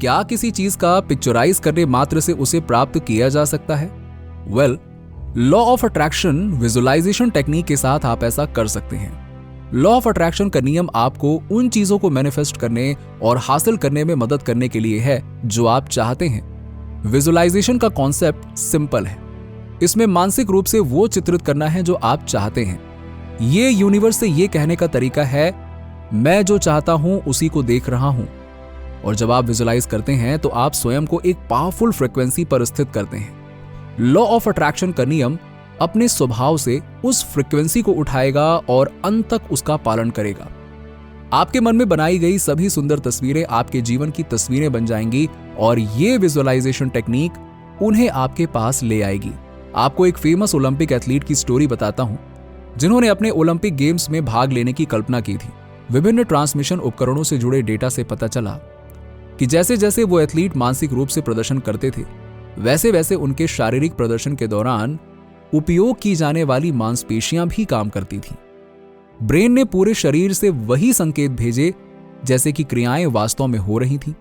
क्या किसी चीज का पिक्चराइज करने मात्र से उसे प्राप्त किया जा सकता है? Well, law of attraction visualisation technique के साथ आप ऐसा कर सकते हैं। लॉ ऑफ अट्रैक्शन का नियम आपको उन चीजों को मैनिफेस्ट करने और हासिल करने में मदद करने के लिए है जो आप चाहते हैं। विजुअलाइजेशन का कॉन्सेप्ट सिंपल है। इसमें मानसिक रूप से वो चित्रित करना है जो आप चाहते हैं। ये यूनिवर्स से ये कहने का तरीका है, मैं जो चाहता हूं उसी को देख रहा हूं। और जब आप विजुअलाइज करते हैं तो आप स्वयं को एक पावरफुल फ्रीक्वेंसी पर स्थित करते हैं। लॉ ऑफ अट्रैक्शन का नियम अपने स्वभाव से उस फ्रीक्वेंसी को उठाएगा और अंत तक उसका पालन करेगा। आपके मन में बनाई गई सभी सुंदर तस्वीरें आपके जीवन की तस्वीरें बन जाएंगी और ये विजुअलाइजेशन टेक्निक उन्हें आपके पास ले आएगी। आपको एक फेमस ओलंपिक एथलीट की स्टोरी बताता हूं, जिन्होंने अपने ओलंपिक गेम्स में भाग लेने की कल्पना की थी। विभिन्न ट्रांसमिशन उपकरणों से जुड़े डेटा से पता चला कि जैसे जैसे वो एथलीट मानसिक रूप से प्रदर्शन करते थे, वैसे वैसे उनके शारीरिक प्रदर्शन के दौरान उपयोग की जाने वाली मांसपेशियां भी काम करती थीं। ब्रेन ने पूरे शरीर से वही संकेत भेजे जैसे कि क्रियाएं वास्तव में हो रही थीं।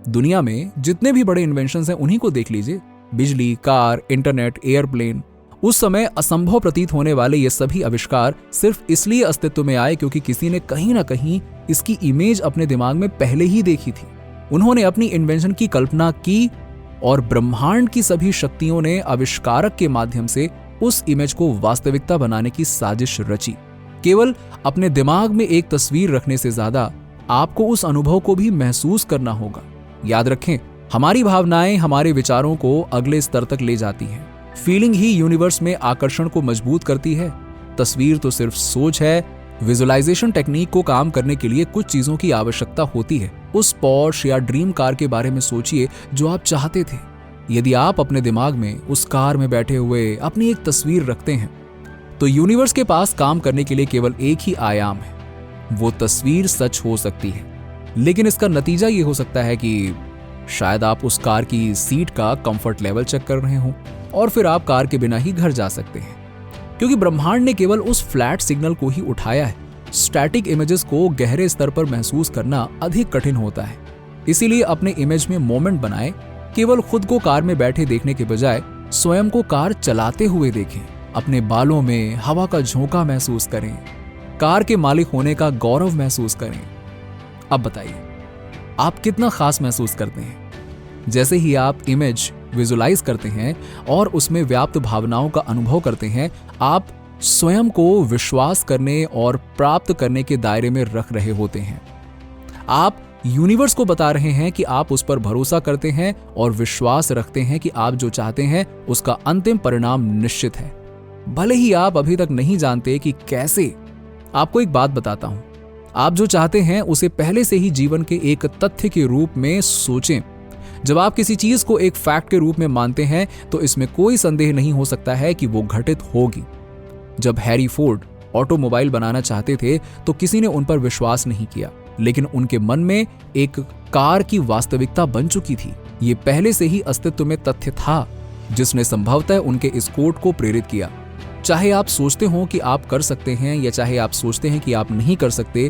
दुनिया में जितने भी बड़े इन्वेंशंस हैं उन्हीं को देख लीजिए, बिजली, कार, इंटरनेट, एयरप्लेन। उस समय असंभव प्रतीत होने वाले ये सभी आविष्कार सिर्फ इसलिए अस्तित्व में आए क्योंकि किसी ने कहीं ना कहीं इसकी इमेज अपने दिमाग में पहले ही देखी थी। उन्होंने अपनी इन्वेंशन की कल्पना की और ब्रह्मांड की सभी शक्तियों ने आविष्कारक के माध्यम से उस इमेज को वास्तविकता बनाने की साजिश रची। केवल अपने दिमाग में एक तस्वीर रखने से ज्यादा आपको उस अनुभव को भी महसूस करना होगा। याद रखें, हमारी भावनाएं हमारे विचारों को अगले स्तर तक ले जाती हैं। फीलिंग ही यूनिवर्स में आकर्षण को मजबूत करती है। तस्वीर तो सिर्फ सोच है। विजुअलाइजेशन टेक्निक को काम करने के लिए कुछ चीजों की आवश्यकता होती है। उस पोर्श या ड्रीम कार के बारे में सोचिए जो आप चाहते थे। यदि आप अपने दिमाग में उस कार में बैठे हुए अपनी एक तस्वीर रखते हैं तो यूनिवर्स के पास काम करने के लिए केवल एक ही आयाम है, वो तस्वीर सच हो सकती है। लेकिन इसका नतीजा ये हो सकता है कि शायद आप उस कार की सीट का कंफर्ट लेवल चेक कर रहे हो और फिर आप कार के बिना ही घर जा सकते हैं, क्योंकि ब्रह्मांड ने केवल उस फ्लैट सिग्नल को ही उठाया है। स्टैटिक इमेजेस को गहरे स्तर पर महसूस करना अधिक कठिन होता है। इसीलिए अपने इमेज में मोमेंट बनाएं। केवल खुद को कार में बैठे देखने के बजाय स्वयं को कार चलाते हुए देखें। अपने बालों में हवा का झोंका महसूस करें। कार के मालिक होने का गौरव महसूस करें। अब बताइए, आप कितना खास महसूस करते हैं? जैसे ही आप इमेज विजुअलाइज करते हैं और उसमें व्याप्त भावनाओं का अनुभव करते हैं, आप स्वयं को विश्वास करने और प्राप्त करने के दायरे में रख रहे होते हैं। आप यूनिवर्स को बता रहे हैं कि आप उस पर भरोसा करते हैं और विश्वास रखते हैं कि आप जो चाहते हैं उसका अंतिम परिणाम निश्चित है, भले ही आप अभी तक नहीं जानते कि कैसे। आपको एक बात बताता हूं, आप जो चाहते हैं उसे पहले से ही जीवन के एक तथ्य के रूप में सोचें। जब आप किसी चीज को एक फैक्ट के रूप में मानते हैं तो इसमें कोई संदेह नहीं हो सकता है कि वो घटित होगी। जब हैरी फोर्ड ऑटोमोबाइल बनाना चाहते थे तो किसी ने उन पर विश्वास नहीं किया, लेकिन उनके मन में एक कार की वास्तविकता बन चुकी थी। ये पहले से ही अस्तित्व में तथ्य था जिसने संभवतः उनके इस कोट को प्रेरित किया। चाहे आप सोचते हो कि आप कर सकते हैं या चाहे आप सोचते हैं कि आप नहीं कर सकते,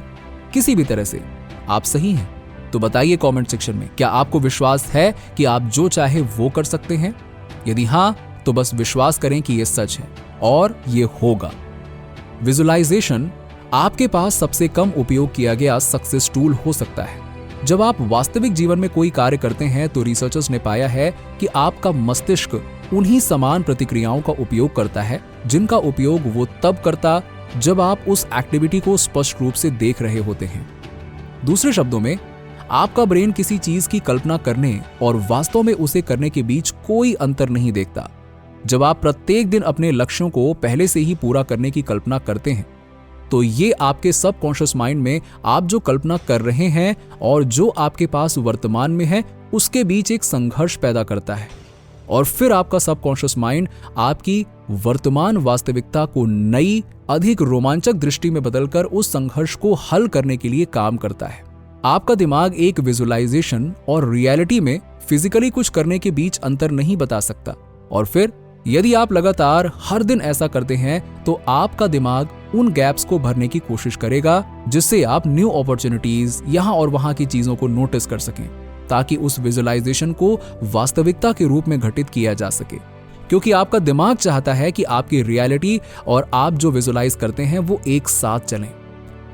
किसी भी तरह से आप सही हैं। तो बताइए कमेंट सेक्शन में, क्या आपको विश्वास है कि आप जो चाहे वो कर सकते हैं? यदि हां, तो बस विश्वास करें कि यह सच है और ये होगा। विजुअलाइजेशन आपके पास सबसे कम उपयोग किया गया सक्सेस टूल हो सकता है। जब आप वास्तविक जीवन में कोई कार्य करते हैं तो रिसर्चर्स ने पाया है कि आपका मस्तिष्क उन्हीं समान प्रतिक्रियाओं का उपयोग करता है जिनका उपयोग वो तब करता जब आप उस एक्टिविटी को स्पष्ट रूप से देख रहे होते हैं। दूसरे शब्दों में, आपका ब्रेन किसी चीज की कल्पना करने और वास्तव में उसे करने के बीच कोई अंतर नहीं देखता। जब आप प्रत्येक दिन अपने लक्ष्यों को पहले से ही पूरा करने की कल्पना करते हैं तो ये आपके सबकॉन्शियस माइंड में आप जो कल्पना कर रहे हैं और जो आपके पास वर्तमान में है उसके बीच एक संघर्ष पैदा करता है, और फिर आपका सबकॉन्शियस माइंड आपकी वर्तमान वास्तविकता को नई, अधिक रोमांचक दृष्टि में बदलकर उस संघर्ष को हल करने के लिए काम करता है। आपका दिमाग एक विजुअलाइजेशन और रियलिटी में फिजिकली कुछ करने के बीच अंतर नहीं बता सकता, और फिर यदि आप लगातार हर दिन ऐसा करते हैं तो आपका दिमाग उन गैप्स को भरने की कोशिश करेगा जिससे आप न्यू अपॉर्चुनिटीज, यहां और वहां की चीजों को नोटिस कर सकें। ताकि उस विजुअलाइजेशन को वास्तविकता के रूप में घटित किया जा सके, क्योंकि आपका दिमाग चाहता है कि आपकी रियलिटी और आप जो विजुअलाइज करते हैं वो एक साथ चलें।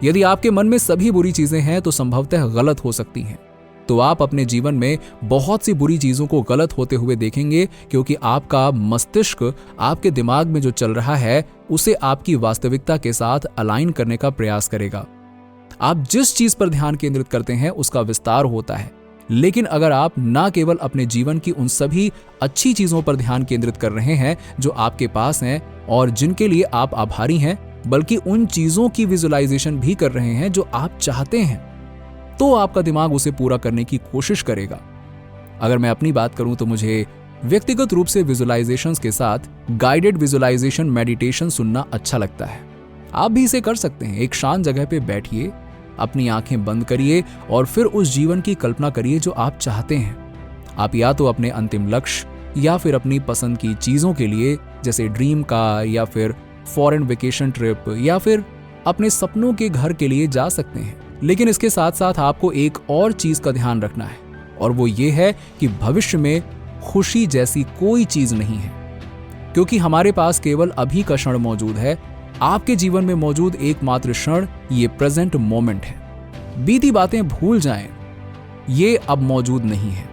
यदि आपके मन में सभी बुरी चीजें हैं तो संभवतः गलत हो सकती हैं, तो आप अपने जीवन में बहुत सी बुरी चीजों को गलत होते हुए देखेंगे, क्योंकि आपका मस्तिष्क आपके दिमाग में जो चल रहा है उसे आपकी वास्तविकता के साथ अलाइन करने का प्रयास करेगा। आप जिस चीज पर ध्यान केंद्रित करते हैं उसका विस्तार होता है, लेकिन अगर आप ना केवल अपने जीवन की उन सभी अच्छी चीजों पर ध्यान केंद्रित कर रहे हैं जो आपके पास हैं और जिनके लिए आप आभारी हैं, बल्कि उन चीजों की विजुअलाइजेशन भी कर रहे हैं जो आप चाहते हैं, तो आपका दिमाग उसे पूरा करने की कोशिश करेगा। अगर मैं अपनी बात करूं तो मुझे व्यक्तिगत रूप से विजुअलाइजेशंस के साथ गाइडेड विजुअलाइजेशन मेडिटेशन सुनना अच्छा लगता है। आप भी इसे कर सकते हैं। एक शांत जगह पे बैठिए, अपनी आंखें बंद करिए और फिर उस जीवन की कल्पना करिए जो आप चाहते हैं। आप या तो अपने अंतिम लक्ष्य या फिर अपनी पसंद की चीजों के लिए, जैसे ड्रीम कार या फिर फॉरेन वेकेशन ट्रिप या फिर अपने सपनों के घर के लिए जा सकते हैं। लेकिन इसके साथ साथ आपको एक और चीज का ध्यान रखना है, और वो ये है कि भविष्य में खुशी जैसी कोई चीज नहीं है, क्योंकि हमारे पास केवल अभी का क्षण मौजूद है। आपके जीवन में मौजूद एकमात्र क्षण ये प्रेजेंट मोमेंट है। बीती बातें भूल जाएं, ये अब मौजूद नहीं है।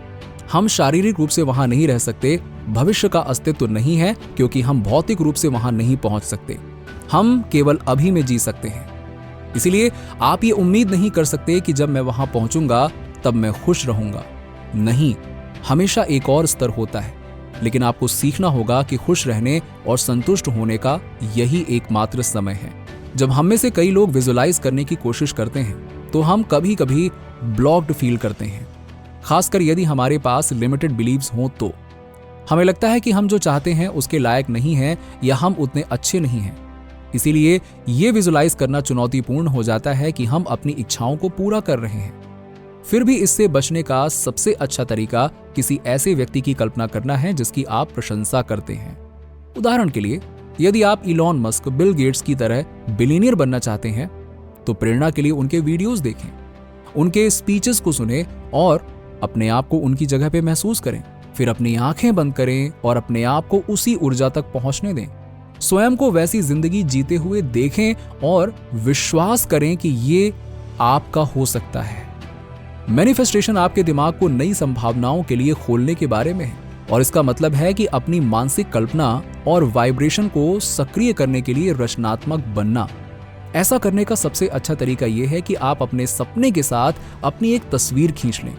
हम शारीरिक रूप से वहां नहीं रह सकते, भविष्य का अस्तित्व नहीं है, क्योंकि हम भौतिक रूप से वहां नहीं पहुंच सकते। हम केवल अभी में जी सकते हैं। इसीलिए आप ये उम्मीद नहीं कर सकते कि जब मैं वहां पहुंचूंगा तब मैं खुश रहूंगा। नहीं, हमेशा एक और स्तर होता है, लेकिन आपको सीखना होगा कि खुश रहने और संतुष्ट होने का यही एकमात्र समय है। जब हम में से कई लोग विजुअलाइज करने की कोशिश करते हैं तो हम कभी कभी ब्लॉक्ड फील करते हैं, खासकर यदि हमारे पास लिमिटेड बिलीव्स हों तो। हमें लगता है कि हम जो चाहते हैं उसके लायक नहीं हैं या हम उतने अच्छे नहीं हैं। इसीलिए ये विजुअलाइज करना चुनौतीपूर्ण हो जाता है कि हम अपनी इच्छाओं को पूरा कर रहे हैं। फिर भी इससे बचने का सबसे अच्छा तरीका किसी ऐसे व्यक्ति की कल्पना करना है जिसकी आप प्रशंसा करते हैं। उदाहरण के लिए, यदि आप इलॉन मस्क, बिल गेट्स की तरह बिलियनियर बनना चाहते हैं तो प्रेरणा के लिए उनके वीडियोस देखें, उनके स्पीचेस को सुनें और अपने आप को उनकी जगह पे महसूस करें। फिर अपनी आंखें बंद करें और अपने आप को उसी ऊर्जा तक पहुंचने दें। स्वयं को वैसी जिंदगी जीते हुए देखें और विश्वास करें कि ये आपका हो सकता है। मैनिफेस्टेशन आपके दिमाग को नई संभावनाओं के लिए खोलने के बारे में है, और इसका मतलब है कि अपनी मानसिक कल्पना और वाइब्रेशन को सक्रिय करने के लिए रचनात्मक बनना। ऐसा करने का सबसे अच्छा तरीका यह है कि आप अपने सपने के साथ अपनी एक तस्वीर खींच लें।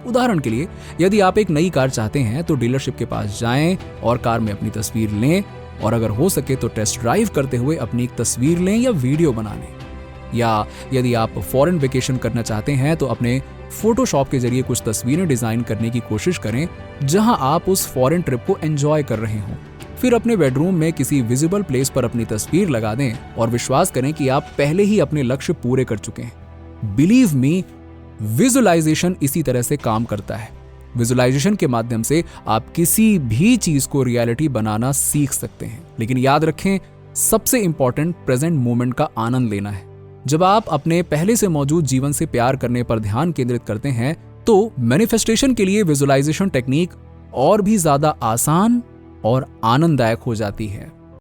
उदाहरण के लिए, यदि आप एक नई कार चाहते हैं तो डीलरशिप के पास जाएं और कार में अपनी तस्वीर लें, और अगर हो सके तो टेस्ट ड्राइव करते हुए अपनी एक तस्वीर लें या वीडियो बना लें। या यदि आप फॉरेन वेकेशन करना चाहते हैं तो अपने फोटोशॉप के जरिए कुछ तस्वीरें डिजाइन करने की कोशिश करें जहां आप उस फॉरेन ट्रिप को एंजॉय कर रहे हों। फिर अपने बेडरूम में किसी विजिबल प्लेस पर अपनी तस्वीर लगा दें और विश्वास करें कि आप पहले ही अपने लक्ष्य पूरे कर चुके हैं। बिलीव मी, विजुअलाइजेशन इसी तरह से काम करता है। विजुअलाइजेशन के माध्यम से आप किसी भी चीज को रियलिटी बनाना सीख सकते हैं, लेकिन याद रखें, सबसे इंपॉर्टेंट प्रेजेंट मोमेंट का आनंद लेना है। जब आप अपने पहले से मौजूद जीवन से प्यार करने पर ध्यान केंद्रित करते हैं तो मैनिफेस्टेशन के लिए विजुअलाइजेशन टेक्निक और भी ज्यादा आसान और आनंददायक हो जाती है।